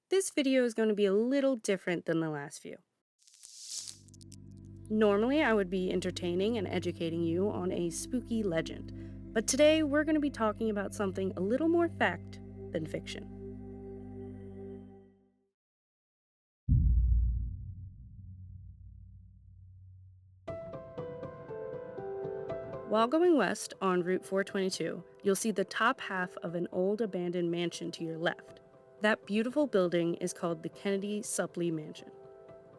This video is going to be a little different than the last few. Normally, I would be entertaining and educating you on a spooky legend, but today we're going to be talking about something a little more fact than fiction. While going west on Route 422, you'll see the top half of an old abandoned mansion to your left. That beautiful building is called the Kennedy-Supplee Mansion.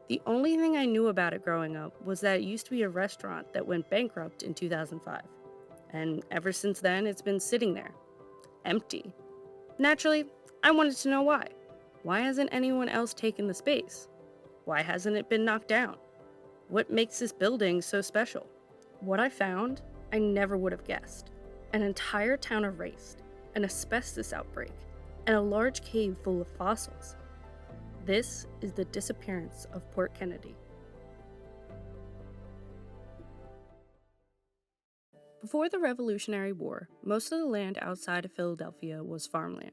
The only thing I knew about it growing up was that it used to be a restaurant that went bankrupt in 2005. And ever since then, it's been sitting there, empty. Naturally, I wanted to know why. Why hasn't anyone else taken the space? Why hasn't it been knocked down? What makes this building so special? What I found, I never would have guessed. An entire town erased, an asbestos outbreak, and a large cave full of fossils. This is the disappearance of Port Kennedy. Before the Revolutionary War, most of the land outside of Philadelphia was farmland.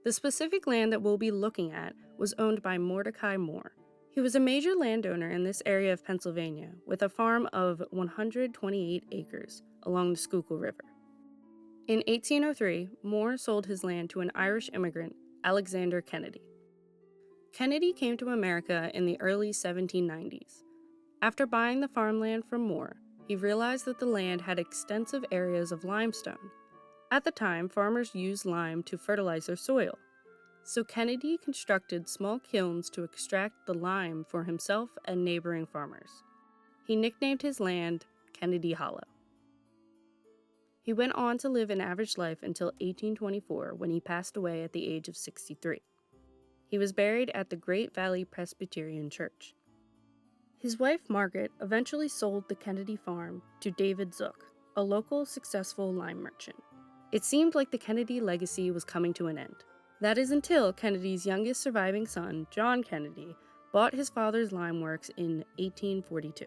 The specific land that we'll be looking at was owned by Mordecai Moore. He was a major landowner in this area of Pennsylvania with a farm of 128 acres along the Schuylkill River. In 1803, Moore sold his land to an Irish immigrant, Alexander Kennedy. Kennedy came to America in the early 1790s. After buying the farmland from Moore, he realized that the land had extensive areas of limestone. At the time, farmers used lime to fertilize their soil, so Kennedy constructed small kilns to extract the lime for himself and neighboring farmers. He nicknamed his land Kennedy Hollow. He went on to live an average life until 1824, when he passed away at the age of 63. He was buried at the Great Valley Presbyterian Church. His wife, Margaret, eventually sold the Kennedy farm to David Zook, a local successful lime merchant. It seemed like the Kennedy legacy was coming to an end. That is until Kennedy's youngest surviving son, John Kennedy, bought his father's lime works in 1842.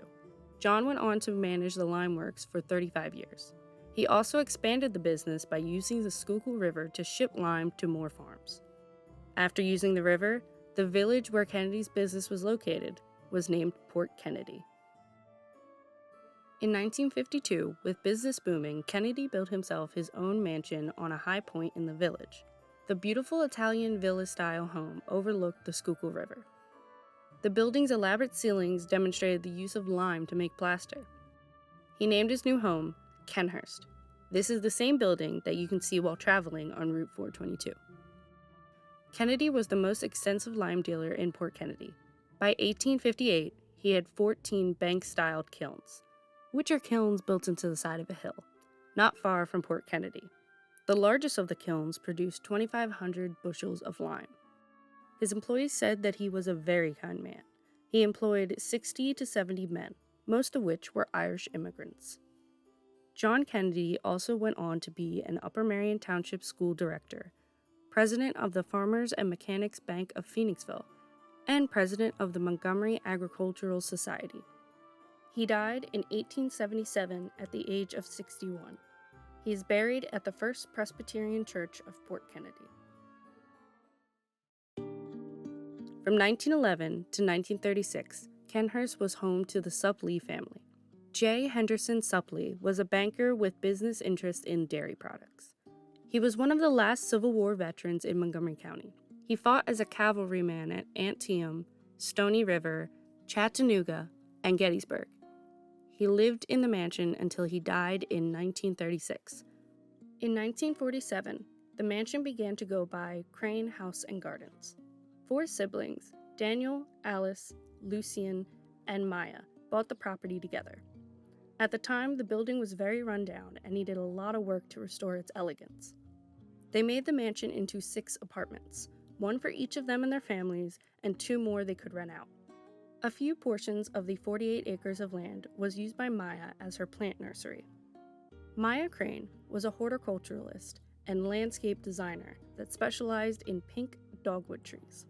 John went on to manage the lime works for 35 years. He also expanded the business by using the Schuylkill River to ship lime to more farms. After using the river, the village where Kennedy's business was located was named Port Kennedy. In 1952, with business booming, Kennedy built himself his own mansion on a high point in the village. The beautiful Italian villa-style home overlooked the Schuylkill River. The building's elaborate ceilings demonstrated the use of lime to make plaster. He named his new home Kenhurst. This is the same building that you can see while traveling on Route 422. Kennedy was the most extensive lime dealer in Port Kennedy. By 1858, he had 14 bank-styled kilns, which are kilns built into the side of a hill, not far from Port Kennedy. The largest of the kilns produced 2,500 bushels of lime. His employees said that he was a very kind man. He employed 60 to 70 men, most of which were Irish immigrants. John Kennedy also went on to be an Upper Marion Township school director, president of the Farmers and Mechanics Bank of Phoenixville, and president of the Montgomery Agricultural Society. He died in 1877 at the age of 61. He is buried at the First Presbyterian Church of Port Kennedy. From 1911 to 1936, Kenhurst was home to the Supplee family. J. Henderson Supplee was a banker with business interests in dairy products. He was one of the last Civil War veterans in Montgomery County. He fought as a cavalryman at Antietam, Stony River, Chattanooga, and Gettysburg. He lived in the mansion until he died in 1936. In 1947, the mansion began to go by Crane House and Gardens. 4 siblings, Daniel, Alice, Lucien, and Maya, bought the property together. At the time, the building was very run down and needed a lot of work to restore its elegance. They made the mansion into 6 apartments, 1 for each of them and their families, and 2 more they could rent out. A few portions of the 48 acres of land was used by Maya as her plant nursery. Maya Crane was a horticulturalist and landscape designer that specialized in pink dogwood trees.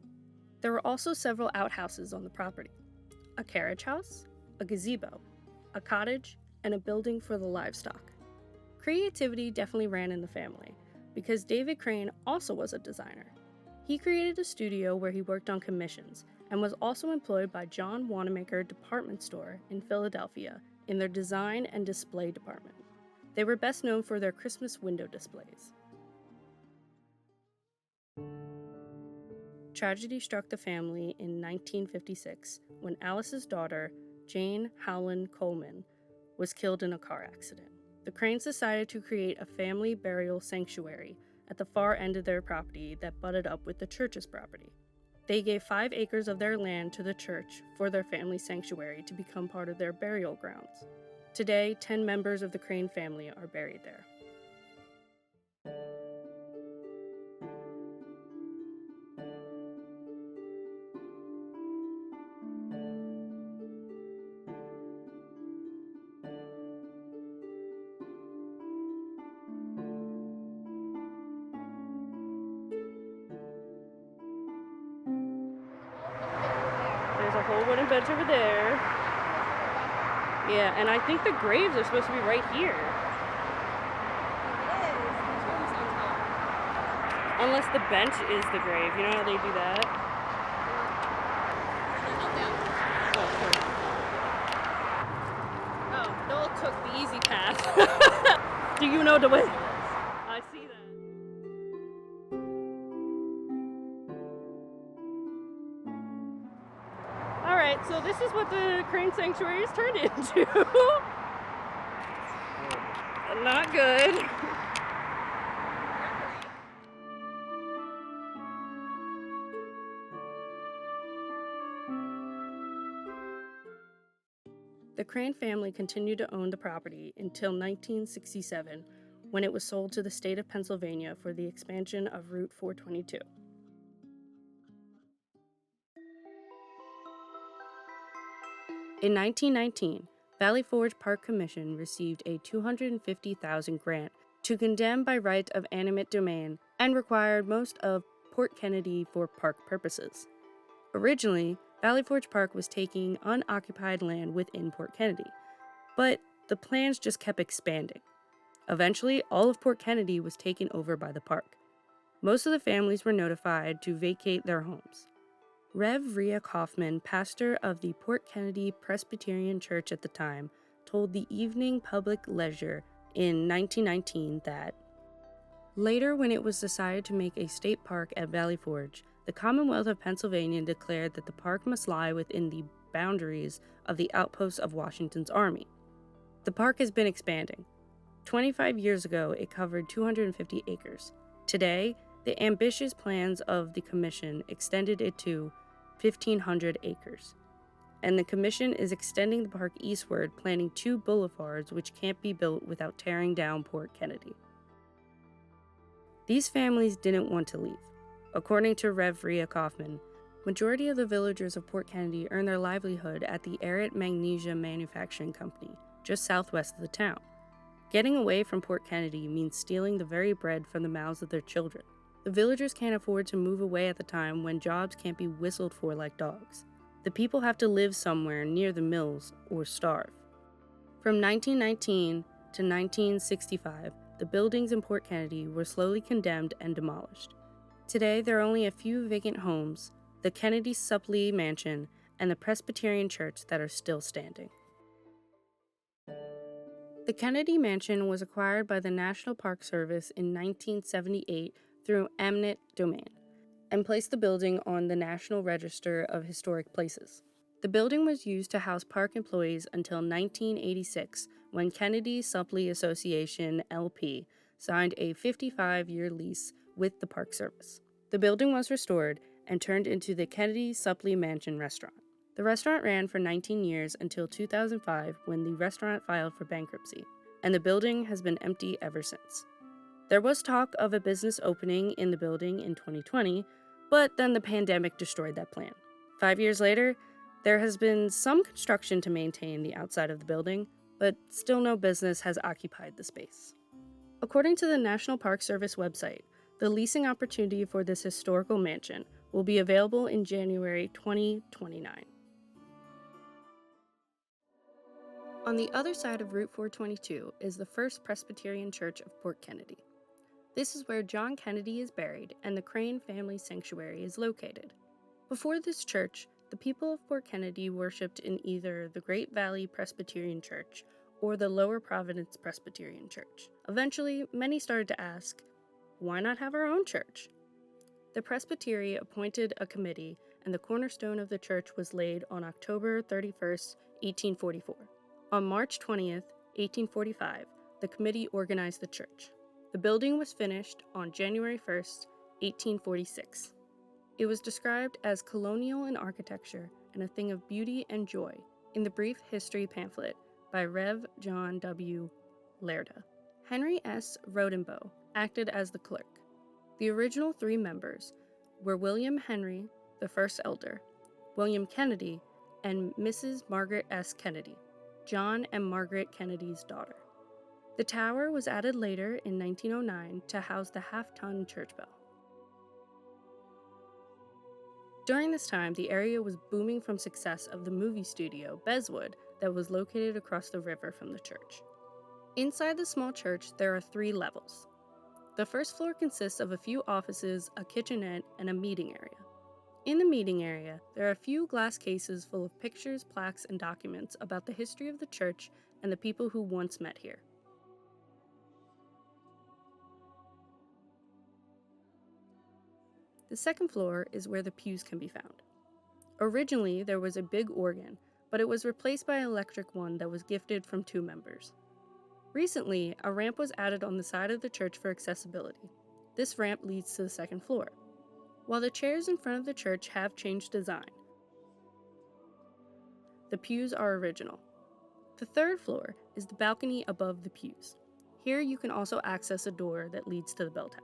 There were also several outhouses on the property: a carriage house, a gazebo, a cottage, and a building for the livestock. Creativity definitely ran in the family, because David Crane also was a designer. He created a studio where he worked on commissions and was also employed by John Wanamaker Department Store in Philadelphia in their design and display department. They were best known for their Christmas window displays. Tragedy struck the family in 1956 when Alice's daughter, Jane Howland Coleman, was killed in a car accident. The Cranes decided to create a family burial sanctuary at the far end of their property that butted up with the church's property. They gave 5 acres of their land to the church for their family sanctuary to become part of their burial grounds. Today, 10 members of the Crane family are buried there. There's a whole wooden bench over there. Yeah, and I think the graves are supposed to be right here. Unless the bench is the grave. You know how they do that? Oh, Noel took the easy path. Do you know the way? I see that. Alright, so this is what the Crane Sanctuary has turned into. Not good. The Crane family continued to own the property until 1967, when it was sold to the state of Pennsylvania for the expansion of Route 422. In 1919, Valley Forge Park Commission received a $250,000 grant to condemn by right of eminent domain and required most of Port Kennedy for park purposes. Originally, Valley Forge Park was taking unoccupied land within Port Kennedy, but the plans just kept expanding. Eventually, all of Port Kennedy was taken over by the park. Most of the families were notified to vacate their homes. Rev. Rhea Kaufman, pastor of the Port Kennedy Presbyterian Church at the time, told the Evening Public Ledger in 1919 that, later when it was decided to make a state park at Valley Forge, the Commonwealth of Pennsylvania declared that the park must lie within the boundaries of the outposts of Washington's army. The park has been expanding. 25 years ago, it covered 250 acres. Today, the ambitious plans of the commission extended it to 1,500 acres. And the commission is extending the park eastward, planning 2 boulevards which can't be built without tearing down Port Kennedy. These families didn't want to leave. According to Rev. Rhea Kaufman, majority of the villagers of Port Kennedy earn their livelihood at the Arid Magnesia Manufacturing Company, just southwest of the town. Getting away from Port Kennedy means stealing the very bread from the mouths of their children. The villagers can't afford to move away at the time when jobs can't be whistled for like dogs. The people have to live somewhere near the mills or starve. From 1919 to 1965, the buildings in Port Kennedy were slowly condemned and demolished. Today, there are only a few vacant homes, the Kennedy-Supplee Mansion, and the Presbyterian Church that are still standing. The Kennedy Mansion was acquired by the National Park Service in 1978 through eminent domain, and placed the building on the National Register of Historic Places. The building was used to house park employees until 1986, when Kennedy-Supplee Association, LP, signed a 55-year lease with the Park Service. The building was restored and turned into the Kennedy-Supplee Mansion restaurant. The restaurant ran for 19 years until 2005, when the restaurant filed for bankruptcy, and the building has been empty ever since. There was talk of a business opening in the building in 2020, but then the pandemic destroyed that plan. 5 years later, there has been some construction to maintain the outside of the building, but still no business has occupied the space. According to the National Park Service website, the leasing opportunity for this historical mansion will be available in January 2029. On the other side of Route 422 is the First Presbyterian Church of Port Kennedy. This is where John Kennedy is buried and the Crane family sanctuary is located. Before this church, the people of Port Kennedy worshipped in either the Great Valley Presbyterian Church or the Lower Providence Presbyterian Church. Eventually, many started to ask, why not have our own church? The Presbytery appointed a committee, and the cornerstone of the church was laid on October 31st, 1844. On March 20th, 1845, the committee organized the church. The building was finished on January 1st, 1846. It was described as colonial in architecture and a thing of beauty and joy in the brief history pamphlet by Rev. John W. Lerda. Henry S. Rodenbow acted as the clerk. The original 3 members were William Henry, the first elder, William Kennedy, and Mrs. Margaret S. Kennedy, John and Margaret Kennedy's daughter. The tower was added later in 1909 to house the half-ton church bell. During this time, the area was booming from success of the movie studio, Beswood, that was located across the river from the church. Inside the small church, there are 3 levels. The first floor consists of a few offices, a kitchenette, and a meeting area. In the meeting area, there are a few glass cases full of pictures, plaques, and documents about the history of the church and the people who once met here. The second floor is where the pews can be found. Originally, there was a big organ, but it was replaced by an electric one that was gifted from 2 members. Recently, a ramp was added on the side of the church for accessibility. This ramp leads to the second floor. While the chairs in front of the church have changed design, the pews are original. The third floor is the balcony above the pews. Here you can also access a door that leads to the bell tower.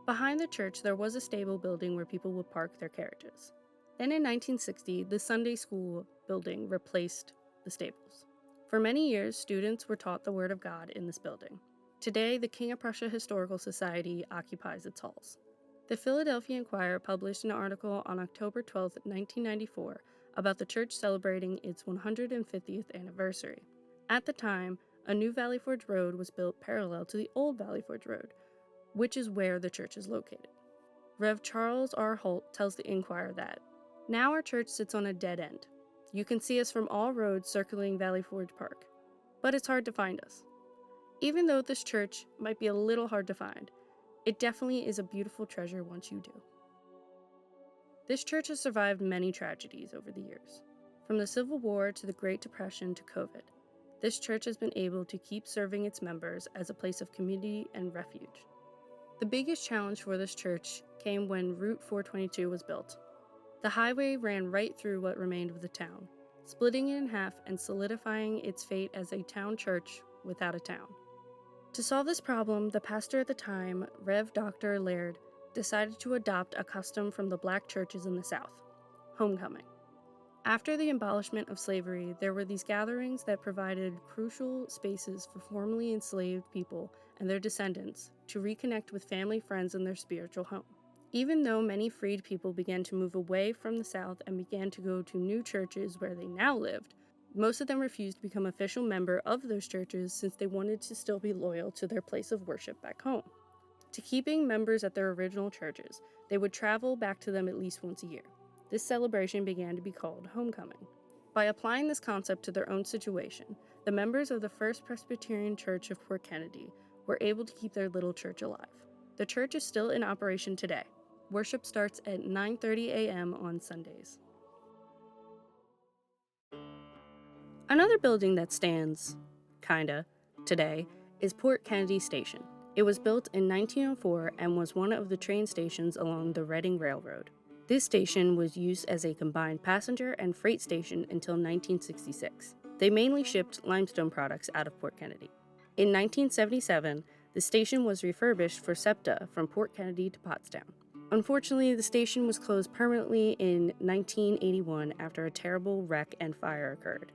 Behind the church, there was a stable building where people would park their carriages. Then in 1960, the Sunday school building replaced the stables. For many years, students were taught the Word of God in this building. Today, the King of Prussia Historical Society occupies its halls. The Philadelphia Inquirer published an article on October 12, 1994, about the church celebrating its 150th anniversary. At the time, a new Valley Forge Road was built parallel to the old Valley Forge Road, which is where the church is located. Rev. Charles R. Holt tells the Inquirer that, "Now our church sits on a dead end. You can see us from all roads circling Valley Forge Park, but it's hard to find us. Even though this church might be a little hard to find, it definitely is a beautiful treasure once you do." This church has survived many tragedies over the years. From the Civil War to the Great Depression to COVID, this church has been able to keep serving its members as a place of community and refuge. The biggest challenge for this church came when Route 422 was built. The highway ran right through what remained of the town, splitting it in half and solidifying its fate as a town church without a town. To solve this problem, the pastor at the time, Rev. Dr. Laird, decided to adopt a custom from the black churches in the South, homecoming. After the abolishment of slavery, there were these gatherings that provided crucial spaces for formerly enslaved people and their descendants to reconnect with family, friends, and their spiritual home. Even though many freed people began to move away from the South and began to go to new churches where they now lived, most of them refused to become official member of those churches since they wanted to still be loyal to their place of worship back home. To keeping members at their original churches, they would travel back to them at least once a year. This celebration began to be called homecoming. By applying this concept to their own situation, the members of the First Presbyterian Church of Port Kennedy were able to keep their little church alive. The church is still in operation today. Worship starts at 9:30 a.m. on Sundays. Another building that stands, today, is Port Kennedy Station. It was built in 1904 and was one of the train stations along the Reading Railroad. This station was used as a combined passenger and freight station until 1966. They mainly shipped limestone products out of Port Kennedy. In 1977, the station was refurbished for SEPTA from Port Kennedy to Pottstown. Unfortunately, the station was closed permanently in 1981 after a terrible wreck and fire occurred.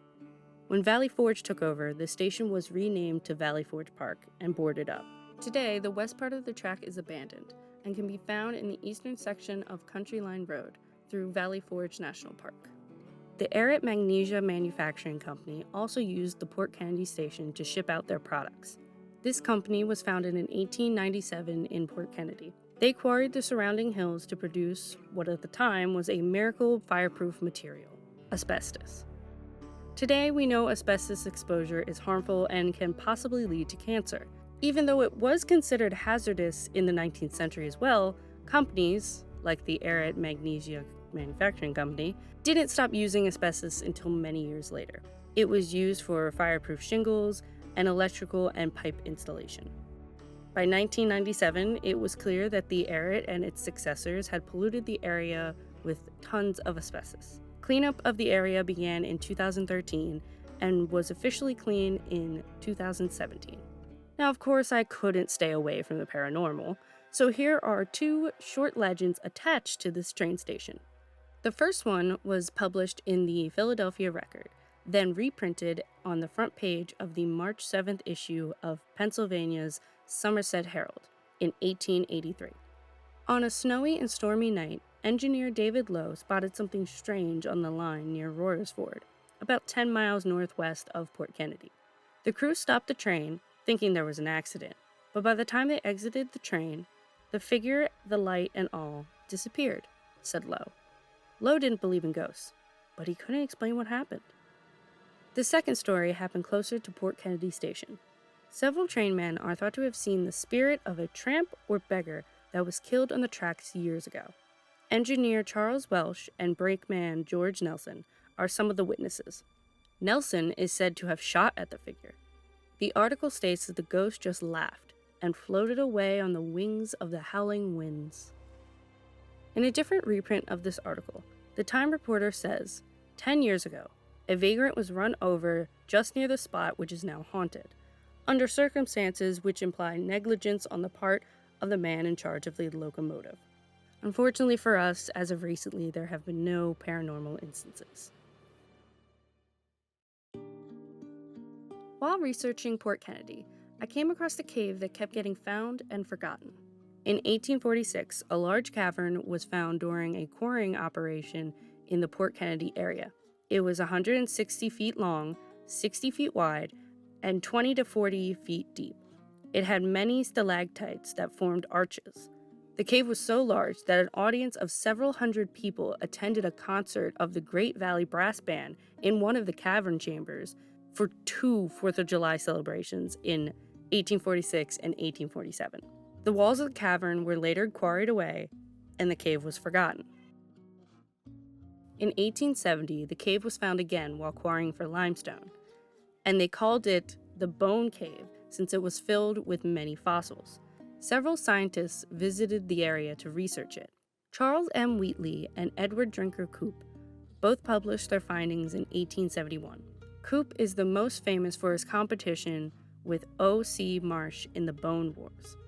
When Valley Forge took over, the station was renamed to Valley Forge Park and boarded up. Today, the west part of the track is abandoned and can be found in the eastern section of Country Line Road through Valley Forge National Park. The Arit Magnesia Manufacturing Company also used the Port Kennedy station to ship out their products. This company was founded in 1897 in Port Kennedy. They quarried the surrounding hills to produce what at the time was a miracle fireproof material, asbestos. Today, we know asbestos exposure is harmful and can possibly lead to cancer. Even though it was considered hazardous in the 19th century as well, companies, like the Arid Magnesia Manufacturing Company, didn't stop using asbestos until many years later. It was used for fireproof shingles and electrical and pipe installation. By 1997, it was clear that the Arid and its successors had polluted the area with tons of asbestos. Cleanup of the area began in 2013 and was officially clean in 2017. Now, of course, I couldn't stay away from the paranormal, so here are two short legends attached to this train station. The first one was published in the Philadelphia Record, then reprinted on the front page of the March 7th issue of Pennsylvania's Somerset Herald in 1883. On a snowy and stormy night, engineer David Lowe spotted something strange on the line near Royersford, about 10 miles northwest of Port Kennedy. The crew stopped the train, thinking there was an accident, but by the time they exited the train, the figure, the light, and all disappeared, said Lowe. Lowe didn't believe in ghosts, but he couldn't explain what happened. The second story happened closer to Port Kennedy Station. Several trainmen are thought to have seen the spirit of a tramp or beggar that was killed on the tracks years ago. Engineer Charles Welsh and brakeman George Nelson are some of the witnesses. Nelson is said to have shot at the figure. The article states that the ghost just laughed and floated away on the wings of the howling winds. In a different reprint of this article, the Time reporter says, 10 years ago, a vagrant was run over just near the spot which is now haunted, under circumstances which imply negligence on the part of the man in charge of the locomotive. Unfortunately for us, as of recently, there have been no paranormal instances. While researching Port Kennedy, I came across a cave that kept getting found and forgotten. In 1846, a large cavern was found during a quarrying operation in the Port Kennedy area. It was 160 feet long, 60 feet wide, and 20 to 40 feet deep. It had many stalactites that formed arches. The cave was so large that an audience of several hundred people attended a concert of the Great Valley Brass Band in one of the cavern chambers for two 4th of July celebrations in 1846 and 1847. The walls of the cavern were later quarried away, and the cave was forgotten. In 1870, the cave was found again while quarrying for limestone, and they called it the Bone Cave since it was filled with many fossils. Several scientists visited the area to research it. Charles M. Wheatley and Edward Drinker Coop both published their findings in 1871. Coop is the most famous for his competition with O.C. Marsh in the Bone Wars.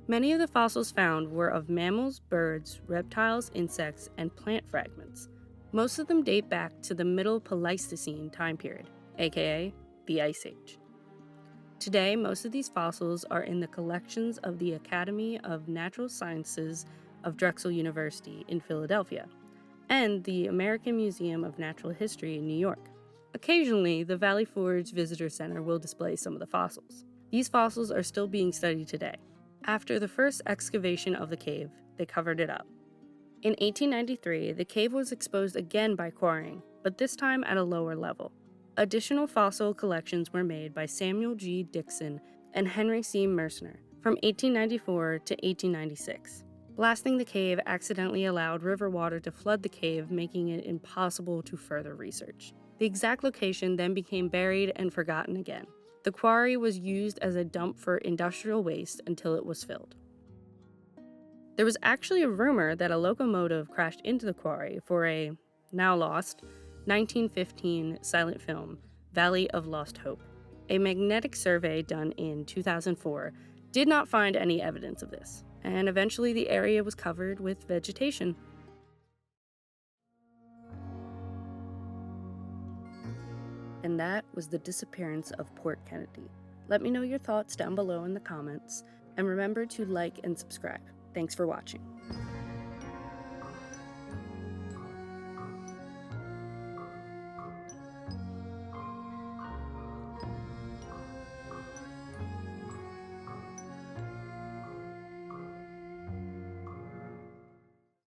Many of the fossils found were of mammals, birds, reptiles, insects, and plant fragments. Most of them date back to the Middle Pleistocene time period, aka the Ice Age. Today, most of these fossils are in the collections of the Academy of Natural Sciences of Drexel University in Philadelphia and the American Museum of Natural History in New York. Occasionally, the Valley Forge Visitor Center will display some of the fossils. These fossils are still being studied today. After the first excavation of the cave, they covered it up. In 1893, the cave was exposed again by quarrying, but this time at a lower level. Additional fossil collections were made by Samuel G. Dixon and Henry C. Mercer from 1894 to 1896. Blasting the cave accidentally allowed river water to flood the cave, making it impossible to further research. The exact location then became buried and forgotten again. The quarry was used as a dump for industrial waste until it was filled. There was actually a rumor that a locomotive crashed into the quarry for a, now lost, 1915 silent film, Valley of Lost Hope. A magnetic survey done in 2004 did not find any evidence of this, and eventually the area was covered with vegetation. And that was the disappearance of Port Kennedy. Let me know your thoughts down below in the comments, and remember to like and subscribe. Thanks for watching.